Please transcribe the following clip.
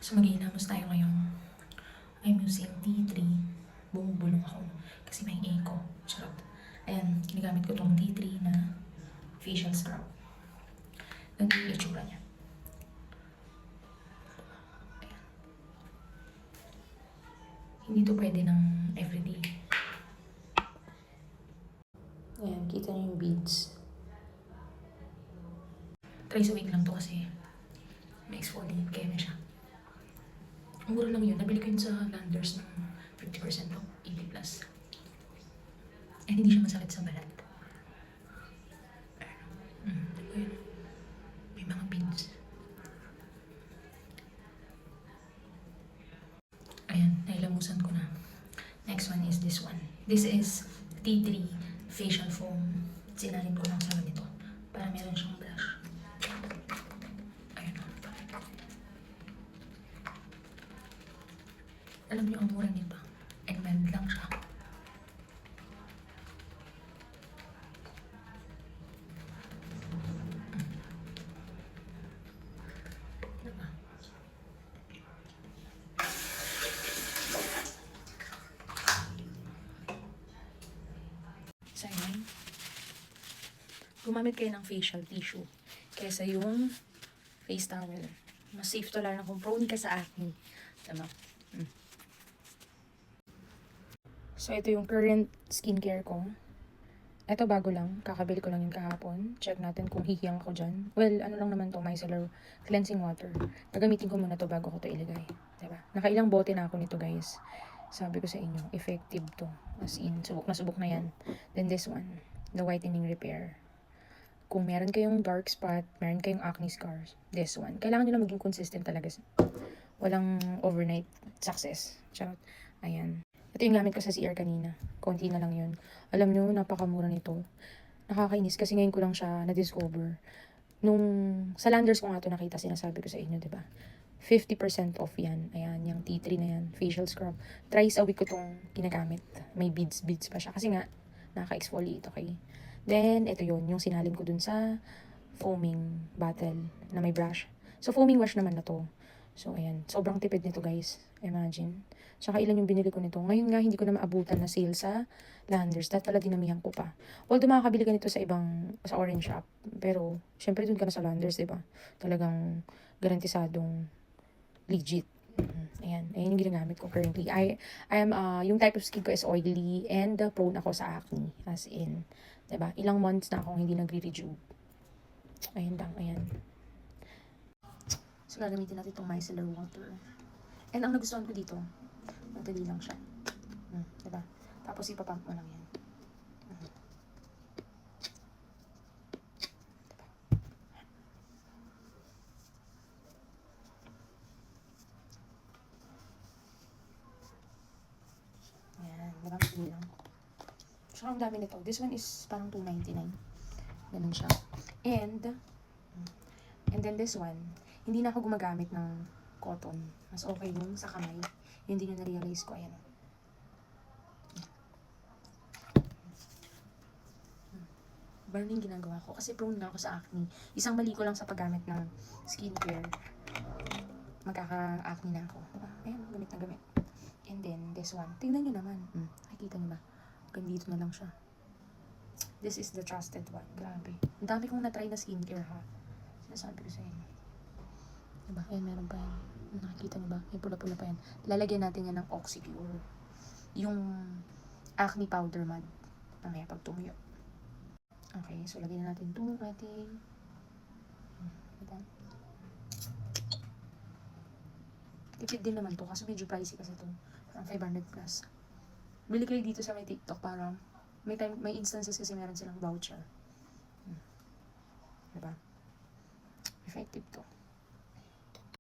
So maghihilamos tayo ngayon. I'm using tea tree. Bumubulong ako kasi may echo. Charot. Ayan, ginagamit ko tong tea tree na facial scrub. Ganito yung itsura niya. Ayan. Hindi to pwede ng everyday. Ayan, kita niyo yung beads. Twice a week lang to kasi may exfoliate kaya na siya. Ang mura lang yun. Nabili ko yun sa Landers ng 50% off, 80 plus. And hindi siya masakit sa balat. Ayun. May mga beads. Ayan, nailamusan ko na. Next one is this one. This is tea tree facial foam. Sinalin ko lang sa ganito para meron siyang blush. Ayun. Alam niyo ang mura nito. And mild lang siya. Diba? So yun. Gumamit kayo ng facial tissue kesa yung face towel. Mas safe to lang kung prone ka sa acne. Diba? So, ito yung current skincare ko. Ito bago lang. Kakabili ko lang yung kahapon. Check natin kung hihiyang ako dyan. Well, ano lang naman to, micellar cleansing water. Gagamitin ko muna to bago ko to ilagay. Diba? Nakailang bote na ako nito, guys. Sabi ko sa inyo, effective to. As in, subok na yan. Then this one, the whitening repair. Kung meron kayong dark spot, meron kayong acne scars, this one. Kailangan nyo lang maging consistent talaga. Walang overnight success. Charot. Ayan. Ito yung gamit ko sa CR kanina. Konti na lang yun. Alam nyo, napakamura nito. Nakakainis kasi ngayon ko lang siya na-discover. Nung sa Landers ko nga ito nakita, sinasabi ko sa inyo, diba? 50% off yan. Ayan, yung tea tree na yan. Facial scrub. Thrice a week ko itong ginagamit. May beads pa siya. Kasi nga, nakaka-exfoliate, okay? Then, ito yun. Yung sinalin ko dun sa foaming bottle na may brush. So, foaming wash naman na to. So, ayan. Sobrang tipid nito, guys. Imagine. Tsaka ilan yung binili ko nito. Ngayon nga, hindi ko na maabutan na sale sa Landers. Dahil pala dinamihan ko pa. Although makakabili ka nito sa Orange Shop. Pero, syempre dun ka na sa Landers, diba? Talagang garantisadong legit. Ayan. Ayan yung ginagamit ko currently. Yung type of skin ko is oily and prone ako sa acne. As in, diba? Ilang months na akong hindi nagre-rejuve. Ayan lang, ayan. So, gagamitin natin itong micellar water. And ang nagustuhan ko dito, madali lang siya. Diba? Tapos ipapump mo lang yan. Diba? Ayan, madami lang. So, ang dami nito. This one is parang $2.99. Ganun siya. And then this one, hindi na ako gumagamit ng cotton. Mas okay yung sa kamay. Yung hindi nyo na-realize ko. Ayan. Burning ginagawa ko kasi prone na ako sa acne. Isang mali ko lang sa paggamit ng skincare. Magkaka-acne na ako. Ayan, gamit na gamit. And then, this one. Tingnan nyo naman. Nakikita nyo ba? Gandito na lang siya. This is the trusted one. Grabe. Ang dami kong na-try na skincare, ha. Sinasabi ko sa inyo. Diba? Ayan, meron pa yan. Nakikita nyo ba? May pula-pula pa yan. Lalagyan natin yan ng Oxypure. Yung acne powder mud. Mamaya pag tumuyo. Okay, so lagyan na natin itong ating tipid din naman to kasi medyo pricey kasi to. Parang 500 plus. Bili kayo dito sa may TikTok para may instances kasi meron silang voucher. Diba? Effective to.